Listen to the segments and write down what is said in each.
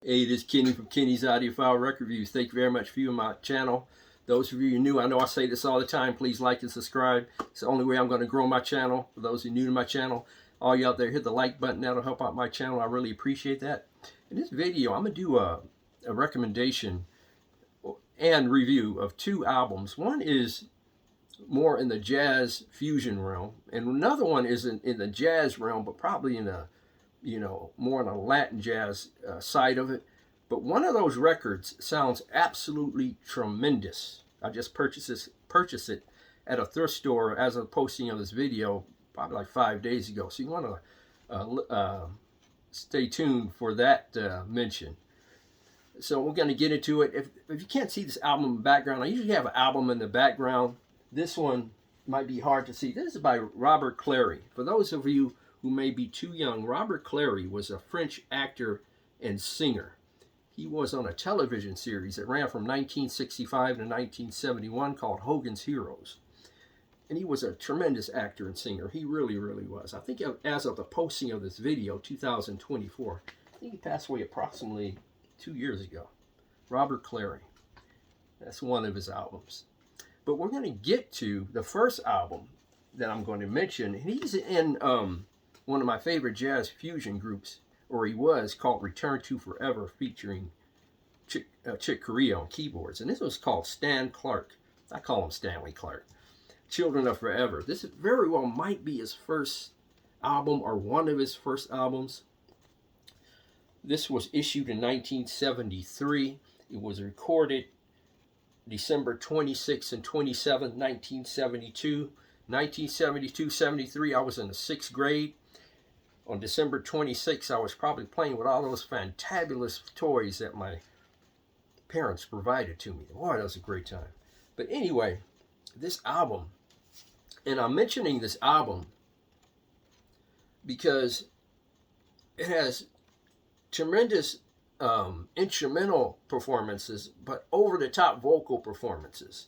Hey, this is Kenny from Kenny's Audiophile Record Reviews. Thank you very much for viewing my channel. Those of you who are new, I know I say this all the time, please like and subscribe. It's the only way I'm going to grow my channel. For those who are new to my channel, all you out there, hit the like button. That'll help out my channel. I really appreciate that. In this video, I'm going to do a recommendation and review of two albums. One is more in the jazz fusion realm, and another one is in the jazz realm, but probably in the more on the Latin jazz side of it. But one of those records sounds absolutely tremendous. I just purchased it at a thrift store as of the posting of this video probably like 5 days ago. So you want to stay tuned for that mention. So we're going to get into it. If you can't see this album in the background, I usually have an album in the background. This one might be hard to see. This is by Robert Clary. For those of you who may be too young, Robert Clary was a French actor and singer. He was on a television series that ran from 1965 to 1971 called Hogan's Heroes. And he was a tremendous actor and singer. He really, really was. I think as of the posting of this video, 2024, I think he passed away approximately 2 years ago. Robert Clary. That's one of his albums. But we're going to get to the first album that I'm going to mention. And he's in one of my favorite jazz fusion groups, or he was, called Return to Forever, featuring Chick Corea on keyboards. And this was called Stan Clarke. I call him Stanley Clarke. Children of Forever. This very well might be his first album or one of his first albums. This was issued in 1973. It was recorded December 26 and 27, 1972. 1972-73, I was in the 6th grade. On December 26th, I was probably playing with all those fantabulous toys that my parents provided to me. Boy, that was a great time. But anyway, this album, and I'm mentioning this album because it has tremendous instrumental performances, but over-the-top vocal performances.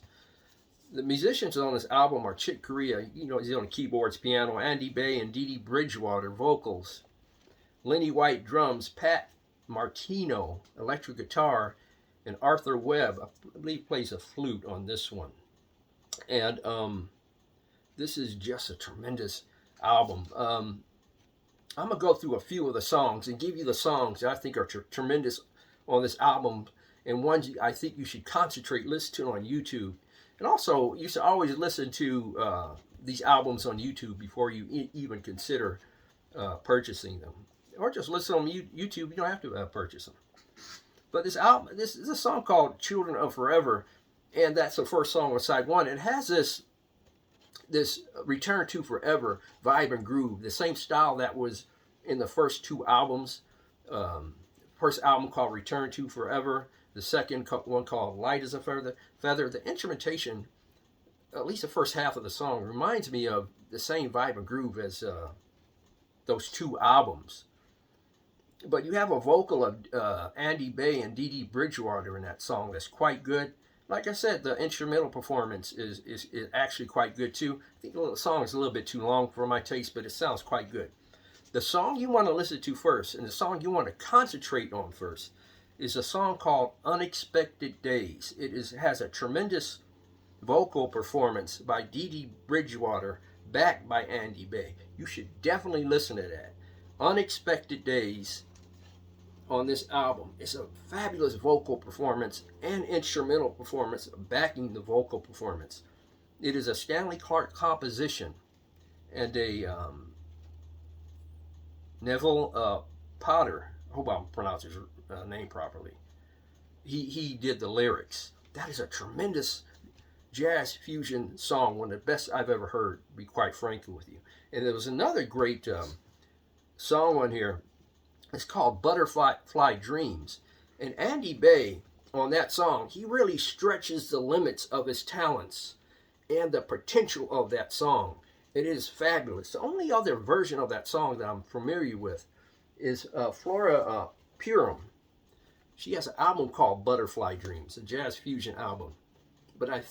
The musicians on this album are Chick Corea, he's on keyboards, piano, Andy Bay and Dee Dee Bridgewater, vocals, Lenny White, drums, Pat Martino, electric guitar, and Arthur Webb, I believe, plays a flute on this one. And this is just a tremendous album. I'm going to go through a few of the songs and give you the songs that I think are tremendous on this album, and ones I think you should concentrate, listen to on YouTube. And also, you should always listen to these albums on YouTube before you even consider purchasing them. Or just listen on YouTube. You don't have to purchase them. But this album, this is a song called Children of Forever, and that's the first song on side one. It has this Return to Forever vibe and groove, the same style that was in the first two albums. First album called Return to Forever. The second one called Light as a Feather. The instrumentation, at least the first half of the song, reminds me of the same vibe and groove as those two albums. But you have a vocal of Andy Bay and Dee Dee Bridgewater in that song that's quite good. Like I said, the instrumental performance is actually quite good too. I think the song is a little bit too long for my taste, but it sounds quite good. The song you want to listen to first, and the song you want to concentrate on first, is a song called Unexpected Days. It has a tremendous vocal performance by Dee Dee Bridgewater, backed by Andy Bay. You should definitely listen to that. Unexpected Days on this album. It's a fabulous vocal performance and instrumental performance backing the vocal performance. It is a Stanley Clarke composition, and a Neville Potter, I hope I'm pronouncing his name properly, he did the lyrics. That is a tremendous jazz fusion song, one of the best I've ever heard, to be quite frank with you. And there was another great song on here. It's called Butterfly Dreams. And Andy Bay, on that song, he really stretches the limits of his talents and the potential of that song. It is fabulous. The only other version of that song that I'm familiar with is Flora Purim. She has an album called Butterfly Dreams, a jazz fusion album. But I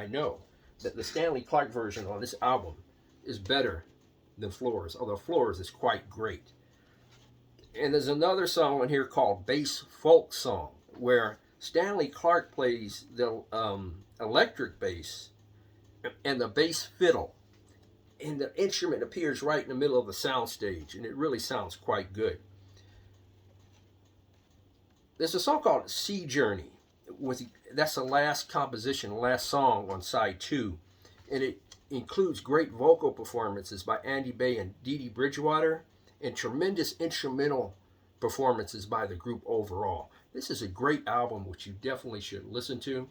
know that the Stanley Clarke version on this album is better than Flora's, although Flora's is quite great. And there's another song on here called Bass Folk Song, where Stanley Clarke plays the electric bass and the bass fiddle, and the instrument appears right in the middle of the sound stage, and it really sounds quite good. There's a song called Sea Journey. That's the last composition, last song on side 2, and it includes great vocal performances by Andy Bay and Dee Dee Bridgewater, and tremendous instrumental performances by the group overall. This is a great album which you definitely should listen to,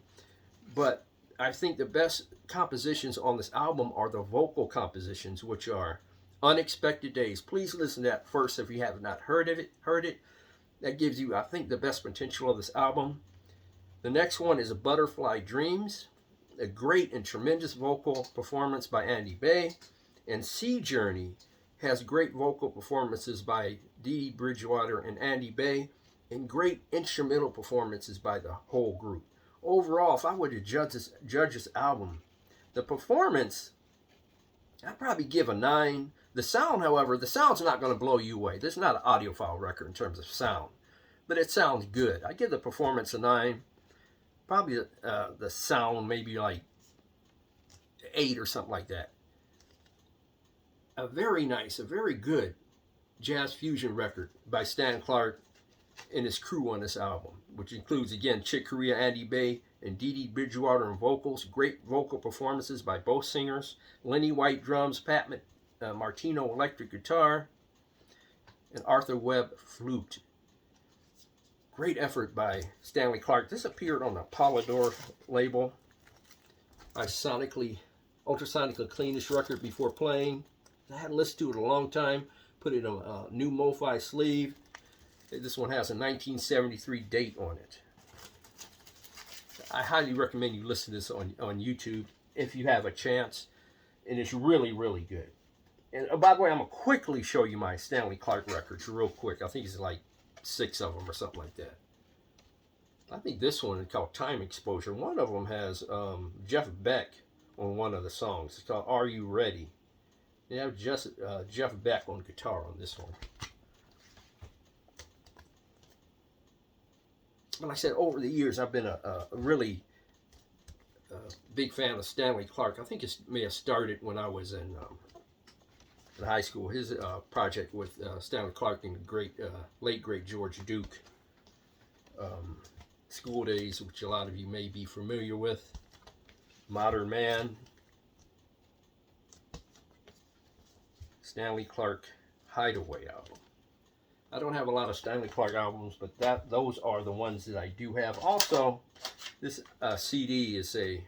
but I think the best compositions on this album are the vocal compositions, which are Unexpected Days. Please listen to that first if you have not heard it. That gives you, I think, the best potential of this album. The next one is Butterfly Dreams, a great and tremendous vocal performance by Andy Bay. And Sea Journey has great vocal performances by Dee Dee Bridgewater and Andy Bay, and great instrumental performances by the whole group. Overall, if I were to judge this album, the performance, I'd probably give a 9. The sound, however, the sound's not going to blow you away. This is not an audiophile record in terms of sound, but it sounds good. I give the performance a 9. Probably the sound maybe like 8 or something like that. A very nice, a very good jazz fusion record by Stan Clarke and his crew on this album, which includes, again, Chick Corea, Andy Bay, and Dee Dee Bridgewater on vocals. Great vocal performances by both singers. Lenny White drums, Pat Martino electric guitar, and Arthur Webb flute. Great effort by Stanley Clarke. This appeared on the Polydor label. I ultrasonically cleaned this record before playing. I hadn't listened to it in a long time. Put it on a new MoFi sleeve. This one has a 1973 date on it. I highly recommend you listen to this on YouTube if you have a chance. And it's really, really good. And by the way, I'm going to quickly show you my Stanley Clarke records real quick. I think it's like 6 of them or something like that. I think this one is called Time Exposure. One of them has Jeff Beck on one of the songs. It's called Are You Ready? You have Jeff Beck on guitar on this one. Like I said, over the years, I've been a really big fan of Stanley Clarke. I think it may have started when I was in high school. His project with Stanley Clarke and the late great George Duke. School Days, which a lot of you may be familiar with. Modern Man. Stanley Clarke Hideaway album. I don't have a lot of Stanley Clarke albums, but those are the ones that I do have. Also, this CD is a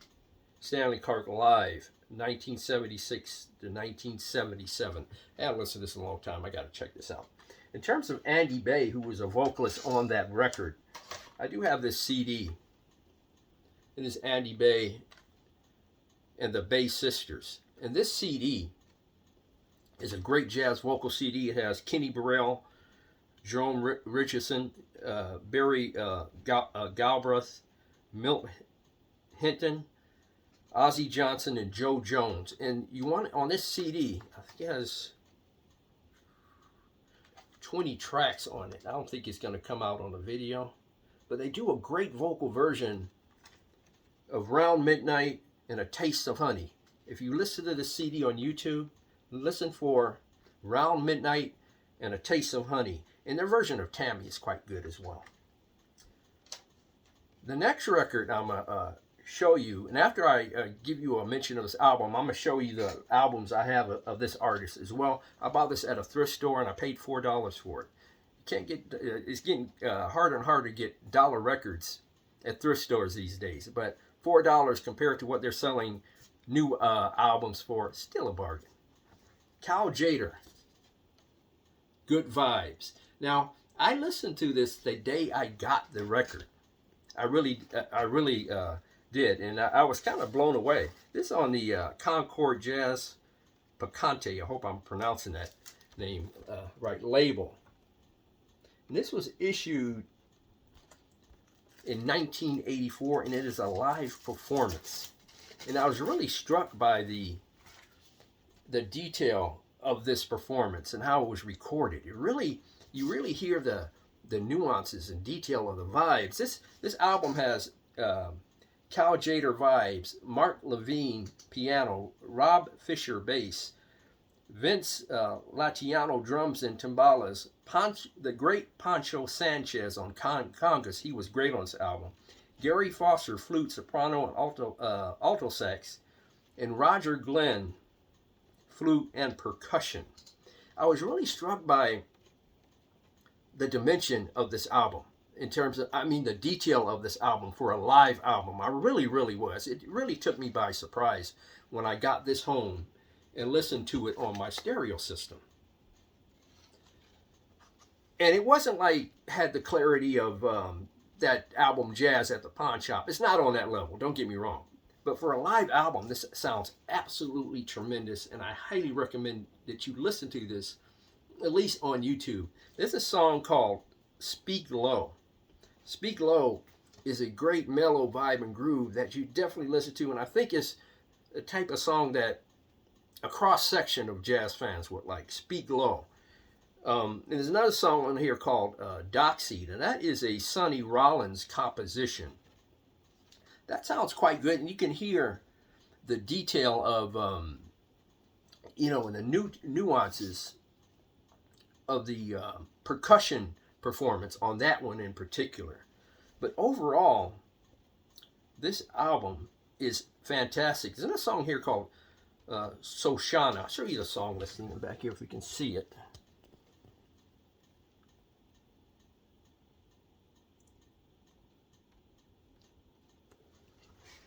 Stanley Clarke Live, 1976 to 1977. I haven't listened to this in a long time. I got to check this out. In terms of Andy Bay, who was a vocalist on that record, I do have this CD. It is Andy Bay and the Bay Sisters. And this CD is a great jazz vocal CD. It has Kenny Burrell, Jerome Richardson, Barry Galbraith, Milt Hinton, Ozzie Johnson, and Joe Jones. And you want on this CD, I think it has 20 tracks on it. I don't think it's going to come out on the video, but they do a great vocal version of Round Midnight and A Taste of Honey. If you listen to the CD on YouTube, listen for Round Midnight and A Taste of Honey. And their version of Tammy is quite good as well. The next record I'm going to show you, and after I give you a mention of this album, I'm going to show you the albums I have of this artist as well. I bought this at a thrift store and I paid $4 for it. You can't get, it's getting harder and harder to get dollar records at thrift stores these days, but $4 compared to what they're selling new albums for, still a bargain. Tjader, Good Vibes. Now, I listened to this the day I got the record. I really did, and I was kind of blown away. This is on the Concord Jazz Picante, I hope I'm pronouncing that name right, label. And this was issued in 1984, and it is a live performance. And I was really struck by the detail of this performance and how it was recorded. It really you really hear the nuances and detail of the vibes. This album has Tjader vibes, Mark Levine piano, Rob Fisher bass, Vince Latiano drums and timbales, the great Pancho Sanchez on congas, he was great on this album, Gary Foster flute, soprano, and alto sax, and Roger Glenn flute and percussion. I was really struck by the dimension of this album in terms of, the detail of this album for a live album. I really was. It really took me by surprise when I got this home and listened to it on my stereo system. And it wasn't like had the clarity of that album Jazz at the Pawn Shop. It's not on that level, don't get me wrong. But for a live album, this sounds absolutely tremendous, and I highly recommend that you listen to this, at least on YouTube. There's a song called Speak Low. Speak Low is a great mellow vibe and groove that you definitely listen to, and I think it's a type of song that a cross-section of jazz fans would like. Speak Low. And there's another song on here called Doxy, and that is a Sonny Rollins composition. That sounds quite good, and you can hear the detail of, and the nuances of the percussion performance on that one in particular. But overall, this album is fantastic. There's another song here called Soshana. I'll show you the song listing back here if we can see it.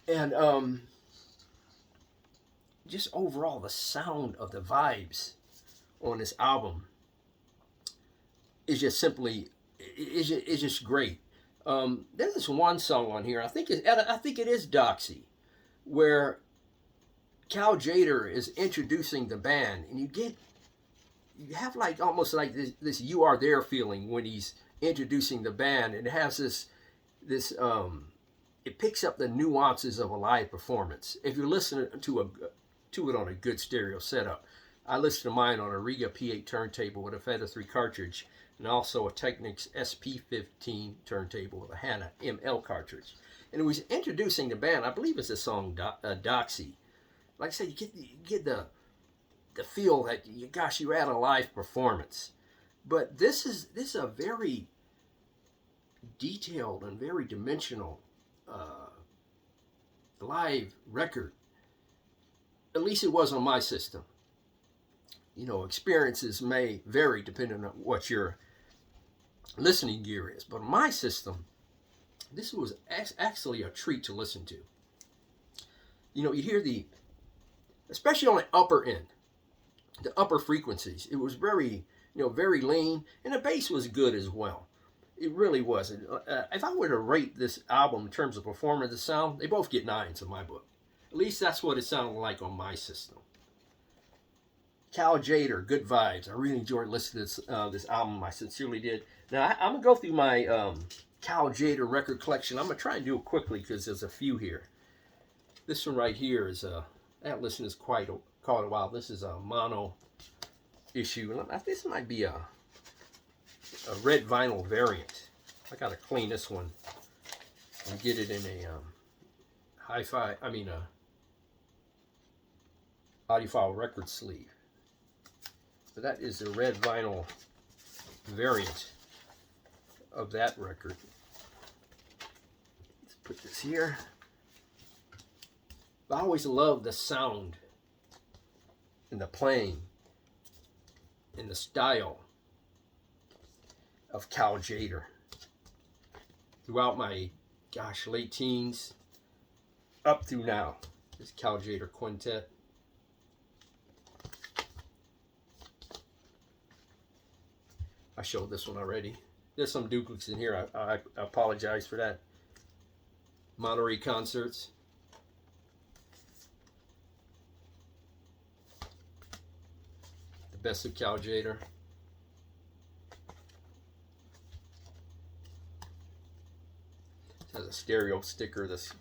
And just overall, the sound of the vibes on this album is just simply, it's just great. There's this one song on here, I think it is Doxy, where Tjader is introducing the band, and you have like almost like this "You Are There" feeling when he's introducing the band, and it has this it picks up the nuances of a live performance. If you're listening to it on a good stereo setup, I listen to mine on a Rega P8 turntable with a Apheta 3 cartridge, and also a Technics SP-15 turntable with a Hana ML cartridge. And it was introducing the band. I believe it's the song Doxy. Like I said, you get the feel that you're at a live performance. But this is a very detailed and very dimensional live record. At least it was on my system. Experiences may vary depending on what your listening gear is, but on my system, this was actually a treat to listen to. You hear especially on the upper end, the upper frequencies, it was very, very lean, and the bass was good as well. It really was. If I were to rate this album in terms of performance and sound, they both get 9s in my book. At least that's what it sounded like on my system. Tjader, good vibes. I really enjoyed listening to this album. I sincerely did. Now, I'm going to go through my Tjader record collection. I'm going to try and do it quickly because there's a few here. This one right here is, that listen is quite a while. This is a mono issue. And this might be a red vinyl variant. I got to clean this one and get it in a Audiophile record sleeve. So that is the red vinyl variant of that record. Let's put this here. I always love the sound and the playing and the style of Tjader throughout my late teens up through now. This Tjader quintet. I showed this one already. There's some duplicates in here. I apologize for that. Monterey concerts. The best of Tjader. It has a stereo sticker that's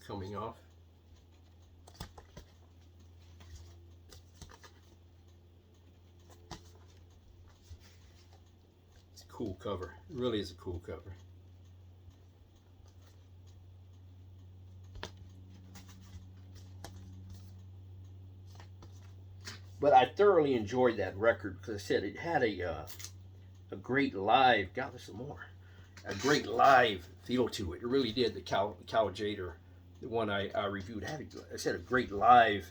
coming off. cool cover. It really is a cool cover. But I thoroughly enjoyed that record because I said it had a great live. God, there's some more. A great live feel to it. It really did. The Tjader, the one I reviewed, had a great live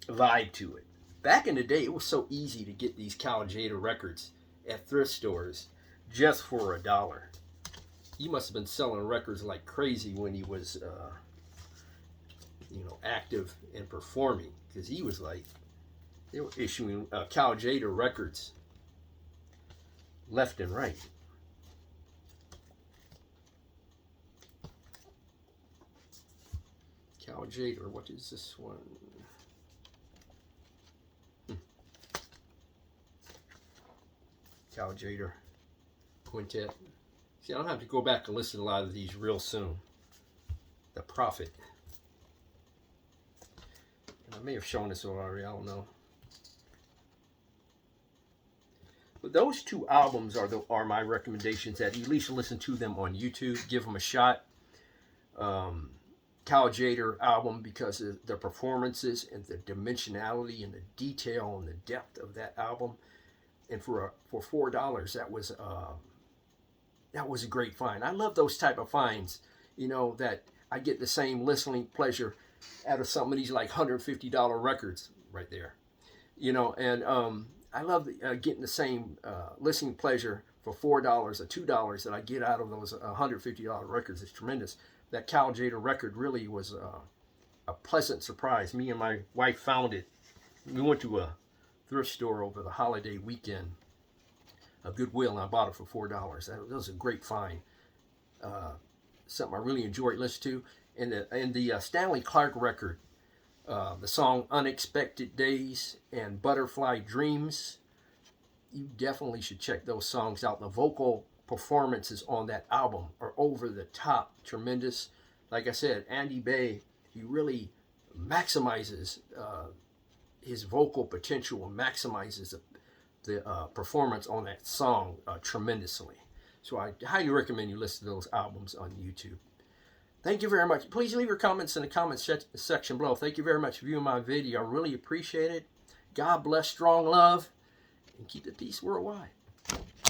vibe to it. Back in the day, it was so easy to get these Tjader records at thrift stores just for $1. He must have been selling records like crazy when he was, you know, active and performing, because he was like, they were issuing Tjader records left and right. Tjader, what is this one? Tjader Quintet. See, I'll have to go back and listen to a lot of these real soon. The Prophet. I may have shown this already, I don't know. But those two albums are my recommendations, that you at least listen to them on YouTube, give them a shot. Tjader album, because of the performances and the dimensionality and the detail and the depth of that album. And for $4, that was a great find. I love those type of finds, you know, that I get the same listening pleasure out of some of these like $150 records right there, you know. And I love getting the same listening pleasure for $4 or $2 that I get out of those $150 records. It's tremendous. That Tjader record really was a pleasant surprise. Me and my wife found it. We went to a thrift store over the holiday weekend, a Goodwill, and I bought it for $4. That was a great find. Something I really enjoyed listening to. And the Stanley Clarke record, the song Unexpected Days and Butterfly Dreams, you definitely should check those songs out. The vocal performances on that album are over the top, tremendous. Like I said, Andy Bay, he really maximizes his vocal potential and maximizes the performance on that song tremendously. So I highly recommend you listen to those albums on YouTube. Thank you very much. Please leave your comments in the comments section below. Thank you very much for viewing my video. I really appreciate it. God bless, strong love, and keep the peace worldwide.